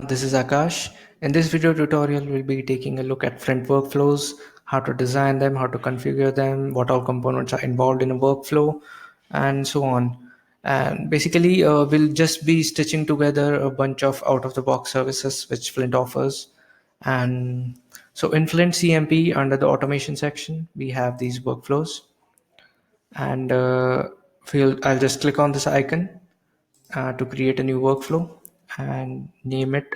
This is Akash. In this video tutorial, we'll be taking a look at Flint workflows, how to design them, how to configure them, what all components are involved in a workflow, and so on. And basically, we'll just be stitching together a bunch of out-of-the-box services which Flint offers. And so in Flint CMP, under the automation section, we have these workflows. And I'll just click on this icon to create a new workflow and name it,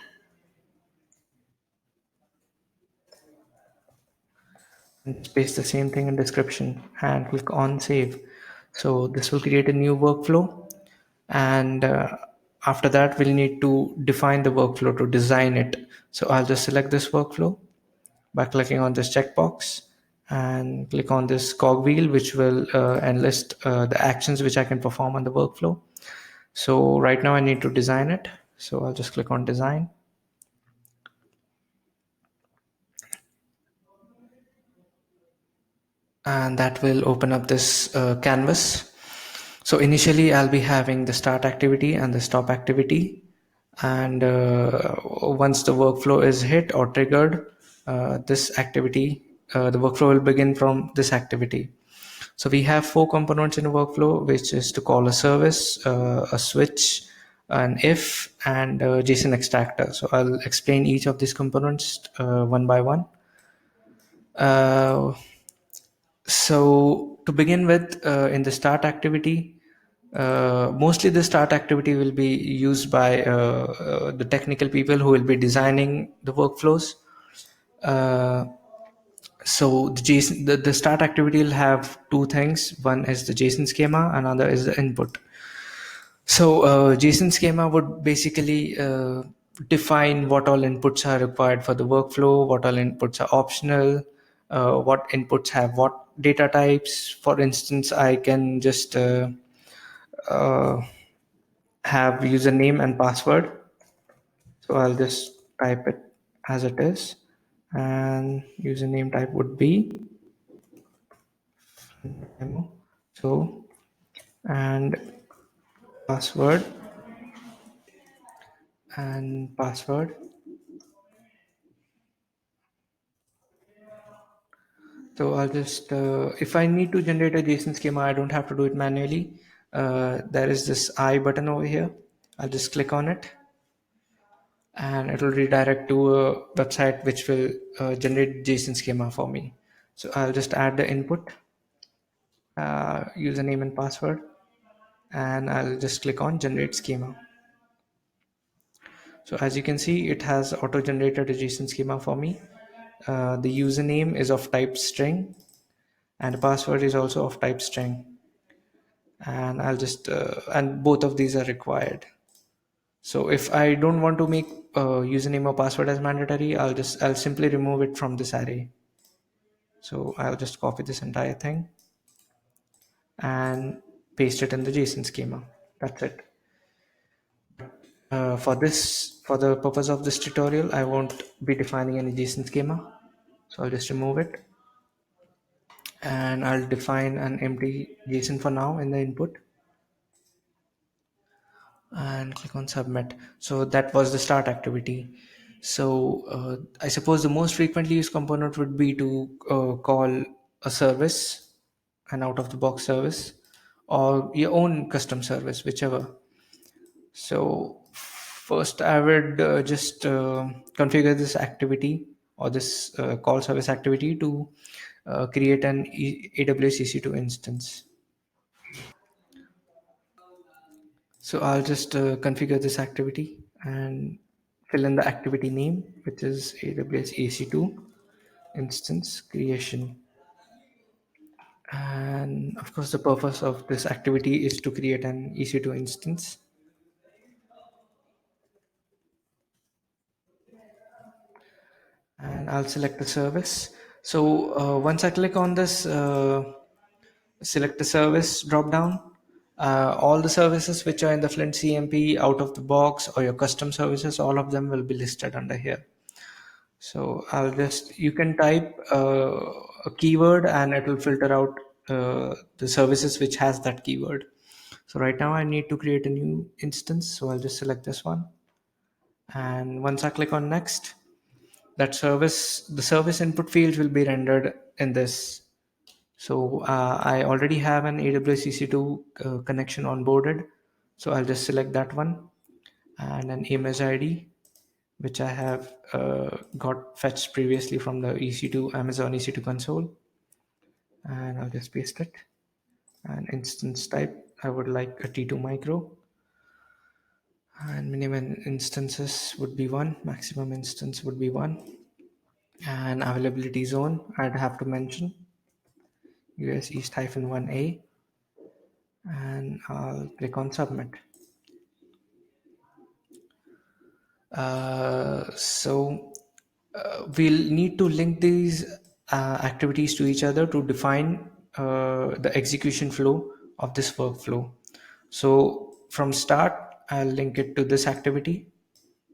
and paste the same thing in description and click on save. So this will create a new workflow, and after that we'll need to define the workflow to design it. So I'll just select this workflow by clicking on this checkbox and click on this cogwheel, which will enlist the actions which I can perform on the workflow. So right now I need to design it, so I'll just click on design. And that will open up this canvas. So initially I'll be having the start activity and the stop activity, and once the workflow is hit or triggered, this activity, the workflow will begin from this activity. So we have four components in a workflow, which is to call a service, a switch, an if, and a JSON extractor. So I'll explain each of these components one by one. Uh, so to begin with, in the start activity, mostly the start activity will be used by the technical people who will be designing the workflows. Uh, so the start activity will have two things. One is the JSON schema, another is the input. So JSON schema would basically define what all inputs are required for the workflow, what all inputs are optional, what inputs have what data types. For instance, I can just uh, have username and password. So I'll just type it as it is, and username type would be demo. So, and password and password. So I'll just, if I need to generate a JSON schema, I don't have to do it manually. There is this I button over here. I'll just click on it, and it will redirect to a website which will generate JSON schema for me. So I'll just add the input, username and password, and I'll just click on generate schema. So as you can see, it has auto generated a JSON schema for me. The username is of type string, and the password is also of type string. And I'll just and both of these are required. So if I don't want to make username or password as mandatory, I'll simply remove it from this array. So I'll just copy this entire thing and paste it in the JSON schema. That's it. For the purpose of this tutorial, I won't be defining any JSON schema. So I'll just remove it, and I'll define an empty JSON for now in the input and click on submit. So that was the start activity. So I suppose the most frequently used component would be to call a service, an out of the box service, or your own custom service, whichever. So first I would just configure this activity, or this call service activity, to create an AWS EC2 instance. So I'll just configure this activity and fill in the activity name, which is AWS EC2 instance creation. And of course, the purpose of this activity is to create an EC2 instance. And I'll select the service. So once I click on this select the service drop down, all the services which are in the Flint CMP out of the box or your custom services, all of them will be listed under here. So you can type a keyword and it will filter out the services which has that keyword. So right now I need to create a new instance. So I'll just select this one And once I click on next, the service input field will be rendered in this. So I already have an AWS EC2 connection onboarded. So I'll just select that one and an image ID, which I have got fetched previously from the EC2 Amazon EC2 console. And I'll just paste it. And instance type, I would like a T2 micro. And minimum instances would be one, maximum instance would be one. And availability zone, I'd have to mention US East 1A, and I'll click on submit. We'll need to link these activities to each other to define the execution flow of this workflow. So from start, I'll link it to this activity,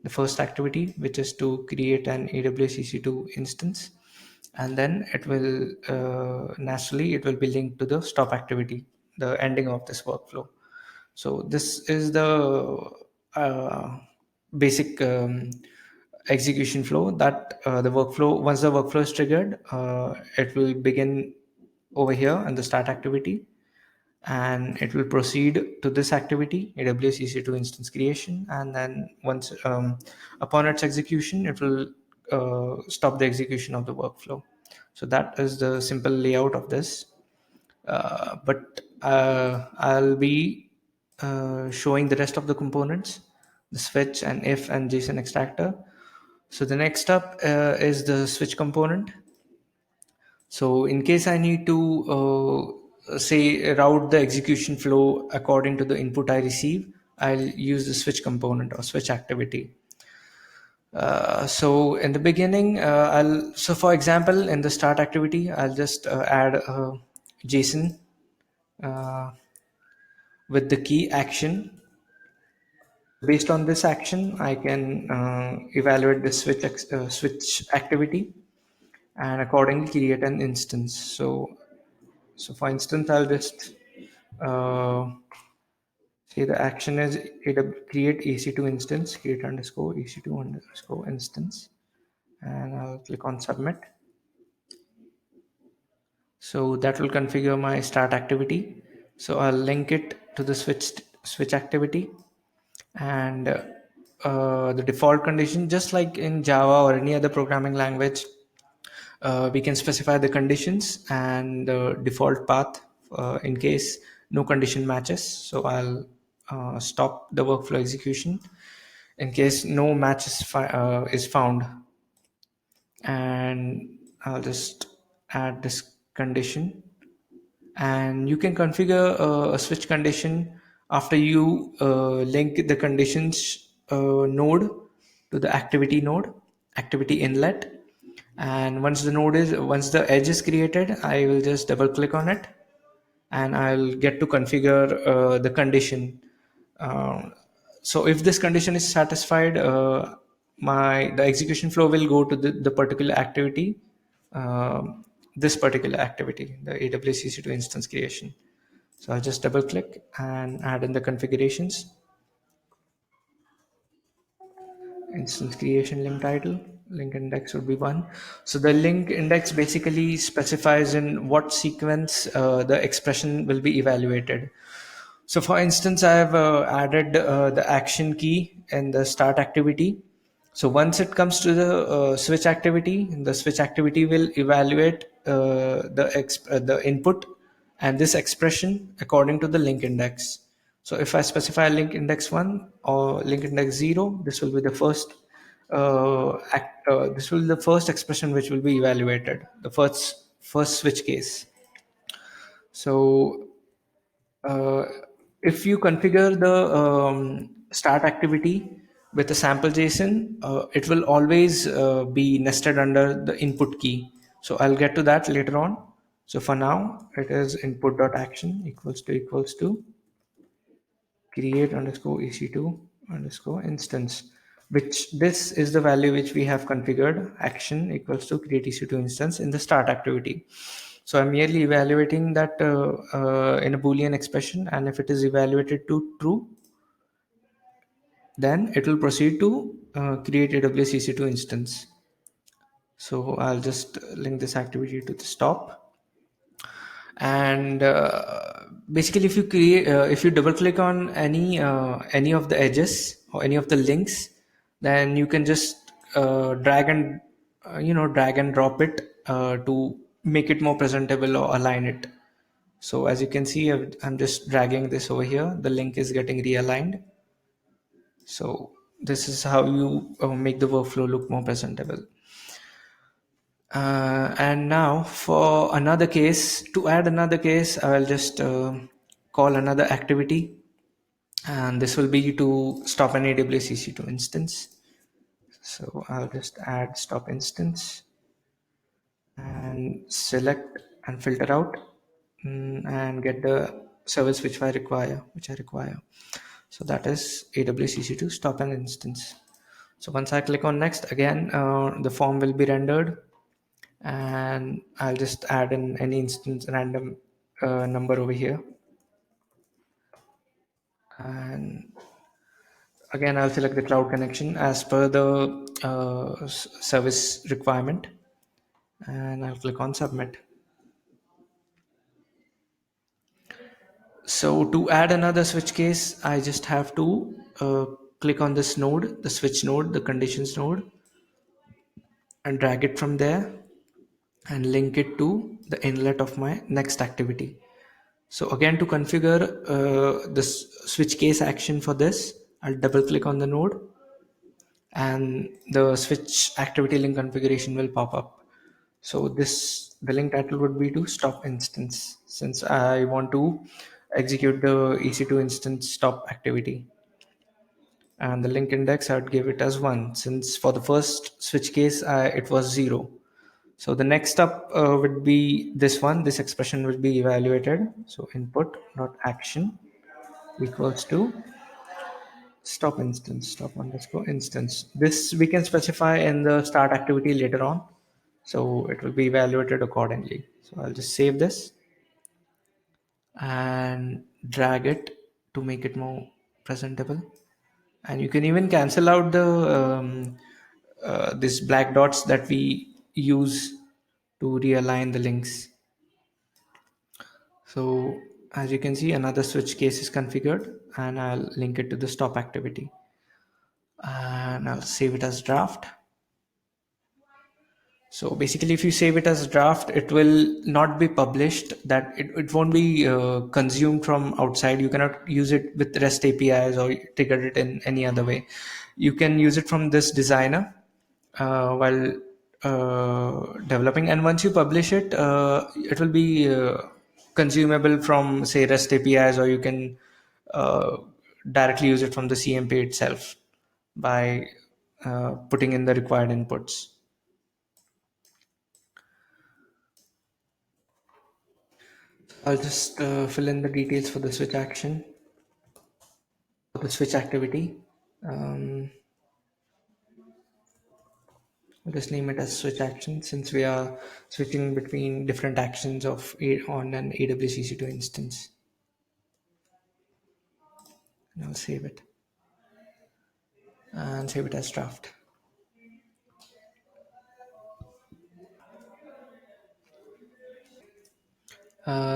the first activity, which is to create an AWS EC2 instance. And then it will naturally, it will be linked to the stop activity, the ending of this workflow. So this is the uh, basic execution flow that the workflow, once the workflow is triggered, it will begin over here in the start activity, and it will proceed to this activity, AWS EC2 instance creation. And then once upon its execution, it will stop the execution of the workflow. So that is the simple layout of this. But I'll be showing the rest of the components, the switch and if and JSON extractor. So the next up is the switch component. So in case I need to say route the execution flow according to the input I receive, I'll use the switch component or switch activity. So in the beginning, so for example, in the start activity, I'll just add JSON uh, with the key action. Based on this action, I can evaluate the switch activity and accordingly create an instance. So for instance, I'll just uh, say the action is create EC2 instance, create underscore EC2 underscore instance, and I'll click on submit. So that will configure my start activity. So I'll link it to the switch activity, and the default condition, just like in Java or any other programming language, we can specify the conditions and the default path in case no condition matches. So I'll stop the workflow execution in case no match is found, and I'll just add this condition. And you can configure a switch condition after you link the conditions node to the activity node, activity inlet. And once the edge is created, I will just double click on it, and I'll get to configure the condition. uh, so if this condition is satisfied, the execution flow will go to the particular activity, this particular activity, the AWS EC2 instance creation. So I'll just double click and add in the configurations. Instance creation link title, link index would be one. So the link index basically specifies in what sequence the expression will be evaluated. So for instance, I have added the action key in the start activity. So once it comes to the switch activity, the switch activity will evaluate the input and this expression according to the link index. So if I specify link index 1 or link index 0, this will be the first this will be the first expression which will be evaluated, the first switch case. So uh, if you configure the start activity with a sample JSON, it will always be nested under the input key. So I'll get to that later on. So for now, it is input.action equals to create underscore EC2 underscore instance, which this is the value which we have configured, action equals to create EC2 instance in the start activity. So I'm merely evaluating that in a Boolean expression, and if it is evaluated to true, then it will proceed to create AWS EC2 instance. So I'll just link this activity to the stop. And basically, if you double click on any of the edges or any of the links, then you can just drag and drop it to make it more presentable or align it. So as you can see, I'm just dragging this over here. The link is getting realigned. So this is how you make the workflow look more presentable. And now for another case, to add another case, I will just call another activity, and this will be to stop an AWS EC2 instance. So I'll just add stop instance and select and filter out, and get the service which I require. So that is AWS EC2 stop an instance. So once I click on next, again the form will be rendered, and I'll just add in any instance random number over here, and again I'll select the cloud connection as per the service requirement, and I'll click on submit. So to add another switch case, I just have to click on this node, the switch node, the conditions node, and drag it from there and link it to the inlet of my next activity. So again, to configure this switch case action for this, I'll double click on the node, and the switch activity link configuration will pop up. So the link title would be to stop instance, since I want to execute the EC2 instance stop activity. And the link index, I would give it as 1, since for the first switch case it was 0. So the next step would be this one. This expression will be evaluated. So input dot action equals to stop underscore instance. This we can specify in the start activity later on. So it will be evaluated accordingly. So I'll just save this and drag it to make it more presentable. And you can even cancel out the this black dots that we use to realign the links. So as you can see, another switch case is configured, and I'll link it to the stop activity, and I'll save it as draft. So basically, if you save it as draft, it will not be published, that it won't be consumed from outside. You cannot use it with REST APIs or trigger it in any other way. You can use it from this designer while developing, and once you publish it, it will be consumable from, say, REST APIs, or you can uh, directly use it from the CMP itself by putting in the required inputs. I'll just fill in the details for the switch action, for the switch activity. Um, I'll just name it as switch action, since we are switching between different actions on an AWS EC2 instance. And I'll save it and save it as draft.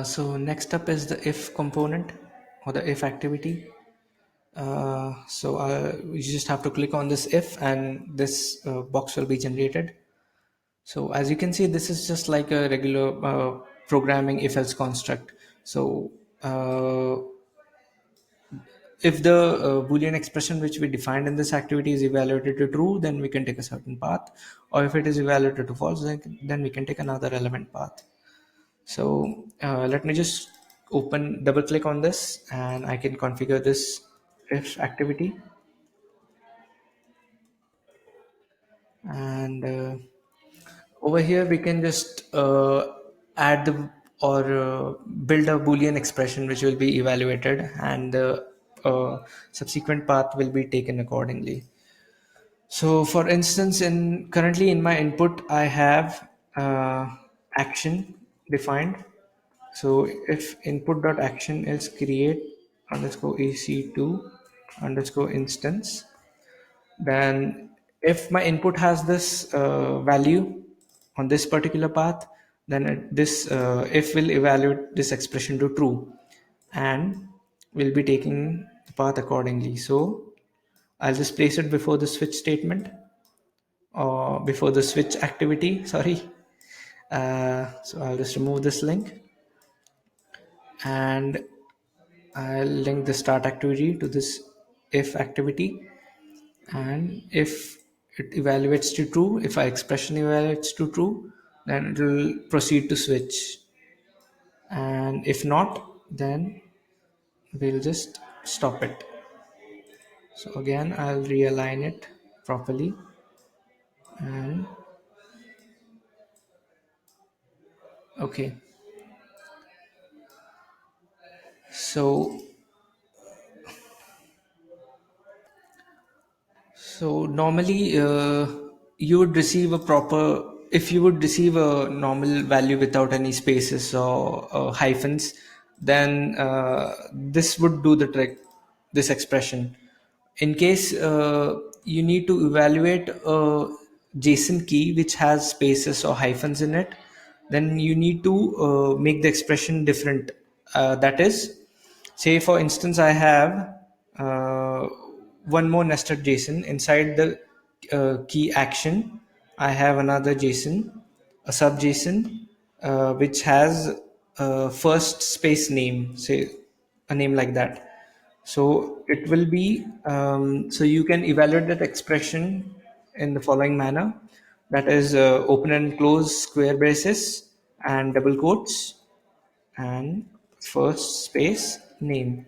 So next up is the if component, or the if activity. You just have to click on this if, and this box will be generated. So as you can see, this is just like a regular programming if else construct. So uh, if the boolean expression which we defined in this activity is evaluated to true, then we can take a certain path, or if it is evaluated to false, then we can take another relevant path. So let me just double click on this, and I can configure this if activity. And over here we can just add the or build a boolean expression which will be evaluated, and the subsequent path will be taken accordingly. So for instance, in currently in my input I have action defined. So if input.action is create underscore EC2 underscore instance, Then if my input has this value on this particular path, then this if will evaluate this expression to true, and we'll be taking the path accordingly. So I'll just place it before the switch statement, or before the switch activity, sorry. So I'll just remove this link, and I'll link the start activity to this if activity. And if it evaluates to true, if our expression evaluates to true, then it will proceed to switch. And if not, then we'll just stop it. So again, I'll realign it properly. And okay, so normally, you would receive a proper, if you would receive a normal value without any spaces or hyphens, then this would do the trick, this expression. In case you need to evaluate a JSON key which has spaces or hyphens in it, then you need to make the expression different. That is, say for instance, I have uh, one more nested JSON inside the key action. I have another JSON, a sub JSON, which has a first space name, say a name like that. So it will be, so you can evaluate that expression in the following manner. That is, open and close square braces and double quotes and first space name.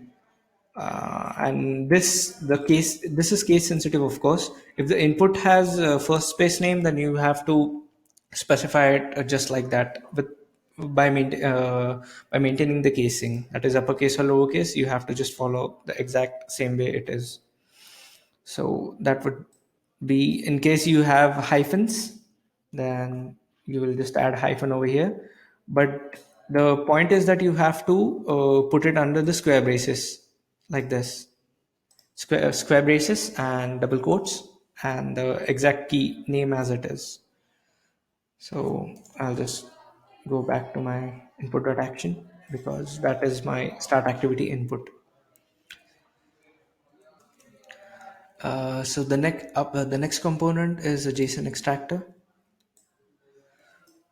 And this is case sensitive, of course. If the input has first space name, then you have to specify it just like that, with by maintaining the casing, that is uppercase or lowercase. You have to just follow the exact same way it is. So that would be, in case you have hyphens, then you will just add hyphen over here. But the point is that you have to put it under the square braces like this, square braces and double quotes and the exact key name as it is. So I'll just go back to my input.action, because that is my start activity input. So the next component is a JSON extractor.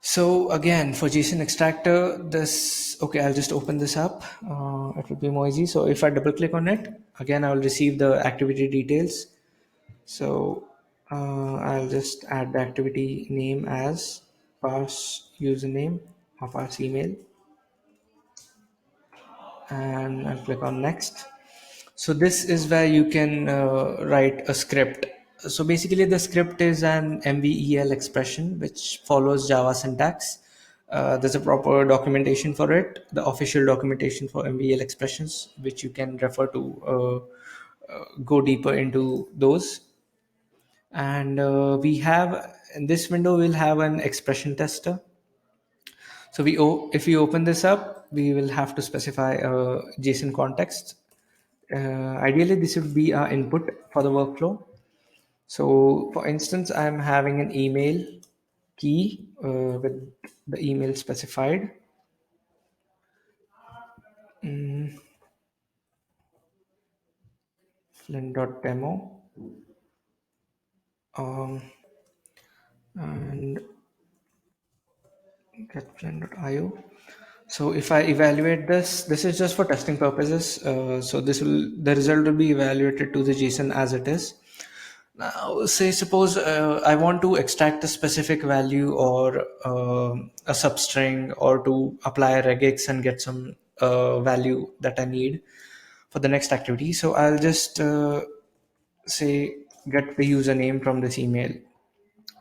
So again, for JSON extractor, this, okay, I'll just open this up. It will be more easy. So if I double click on it, again, I will receive the activity details. So I'll just add the activity name as parse username or parse email, and I'll click on next. So this is where you can write a script. So basically the script is an MVEL expression which follows Java syntax. There's a proper documentation for it, the official documentation for MVEL expressions, which you can refer to, go deeper into those. And we have, in this window, we'll have an expression tester. So if we open this up, we will have to specify a JSON context. Ideally, this would be our input for the workflow. So for instance, I'm having an email key with the email specified. Flint.demo, and get flint.io. So if I evaluate this is just for testing purposes. So the result will be evaluated to the JSON as it is. Now, say suppose I want to extract a specific value, or a substring, or to apply a regex and get some value that I need for the next activity. So I'll just say get the username from this email.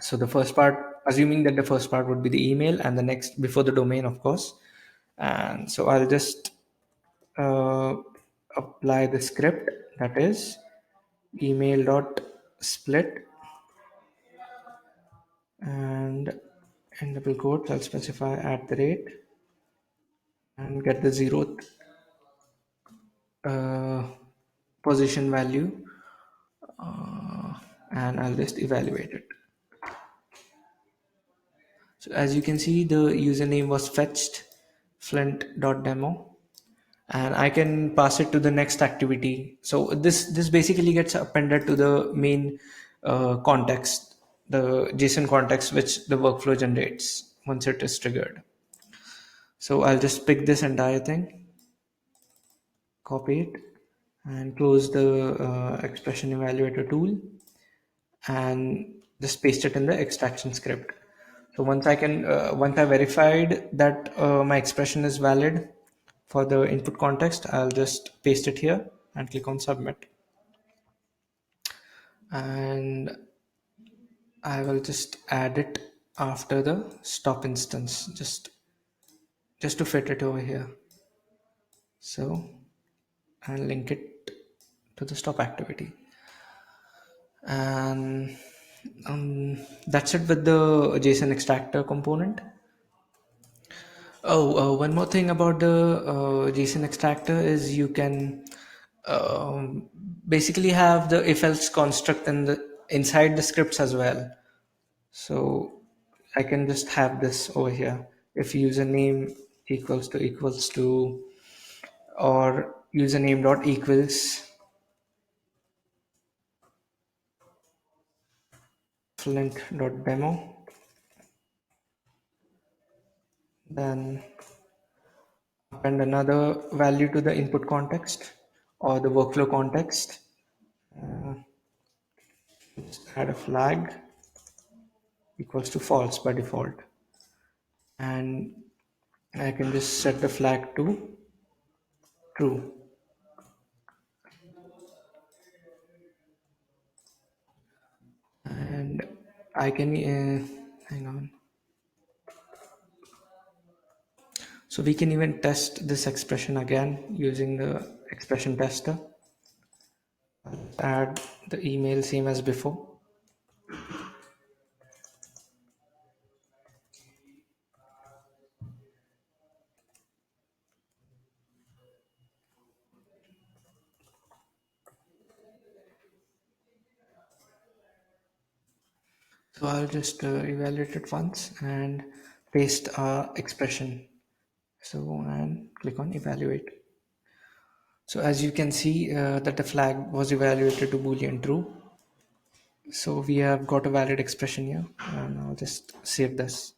So the first part, assuming that the first part would be the email, and the next before the domain, of course. And so I'll just uh, apply the script, that is email dot split, and in double quotes I'll specify at the rate, and get the zeroth uh, position value. and I'll just evaluate it. So as you can see, the username was fetched flint.demo, and I can pass it to the next activity. So this basically gets appended to the main context, the JSON context which the workflow generates once it is triggered. So I'll just pick this entire thing, copy it, and close the expression evaluator tool, and just paste it in the extraction script. So once I verified that my expression is valid for the input context, I'll just paste it here and click on submit. And I will just add it after the stop instance, just to fit it over here. So, and link it to the stop activity. And that's it with the JSON extractor component. Oh, one more thing about the JSON extractor is you can basically have the if else construct in the inside the scripts as well. So I can just have this over here. If username equals to or username dot equals flint dot demo, then append another value to the input context or the workflow context. Just add a flag equals to false by default, and I can just set the flag to true. And I can hang on. So we can even test this expression again using the expression tester. Add the email same as before. So I'll just evaluate it once and paste our expression. So and click on evaluate. So as you can see that the flag was evaluated to boolean true. So we have got a valid expression here, and I'll just save this.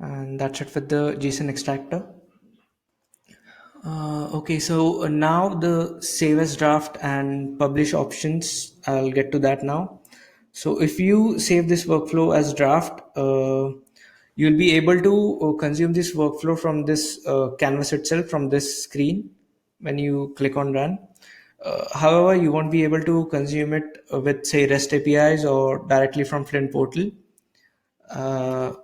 And that's it with the JSON extractor. Okay, so now the save as draft and publish options, I'll get to that now. So if you save this workflow as draft, you'll be able to consume this workflow from this canvas itself, from this screen when you click on run. However, you won't be able to consume it with say REST APIs or directly from Flint portal. Uh,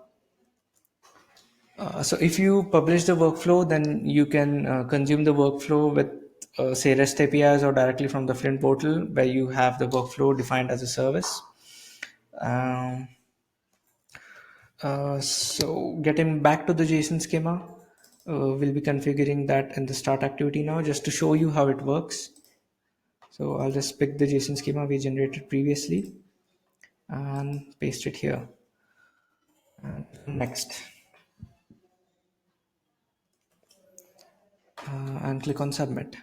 so if you publish the workflow, then you can consume the workflow with say REST APIs or directly from the Flint portal where you have the workflow defined as a service. Um, so getting back to the JSON schema, we'll be configuring that in the start activity now just to show you how it works. So I'll just pick the JSON schema we generated previously and paste it here. And next. And click on submit.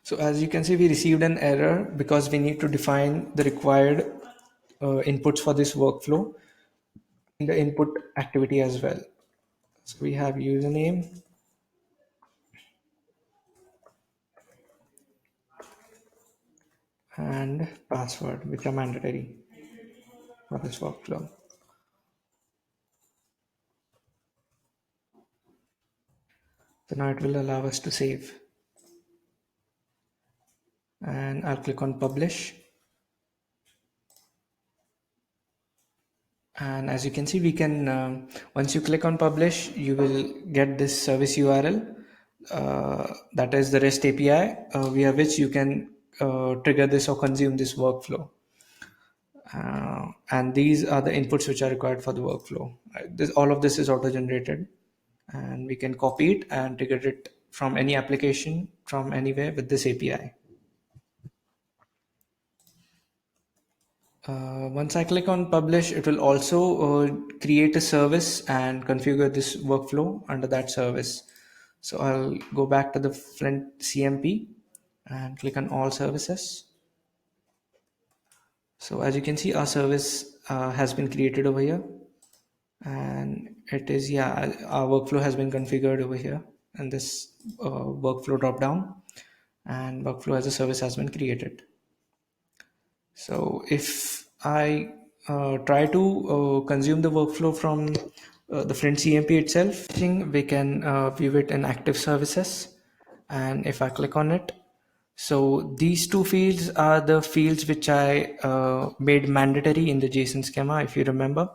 So as you can see, we received an error because we need to define the required inputs for this workflow in the input activity as well. So we have username and password, which are mandatory for this workflow. So now it will allow us to save. And I'll click on publish. And as you can see, we can once you click on publish, you will get this service URL that is the REST API via which you can trigger this or consume this workflow. And these are the inputs which are required for the workflow. All of this is auto generated, and we can copy it and trigger it from any application from anywhere with this API. Once I click on publish, it will also create a service and configure this workflow under that service. So I'll go back to the Flint CMP and click on all services. So as you can see, our service has been created over here, and it is, yeah, our workflow has been configured over here in this workflow drop down, and workflow as a service has been created. So if I try to consume the workflow from the Flint CMP itself, we can view it in active services. And if I click on it, so these two fields are the fields which I made mandatory in the JSON schema, if you remember.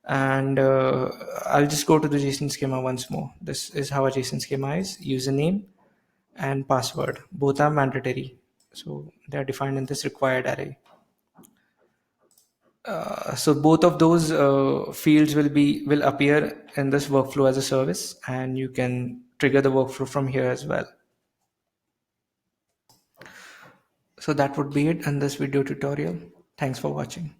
And I'll just go to the JSON schema once more. This is how a JSON schema is. Username and password, both are mandatory. So they are defined in this required array. So both of those fields will appear in this workflow as a service, and you can trigger the workflow from here as well. So that would be it in this video tutorial. Thanks for watching.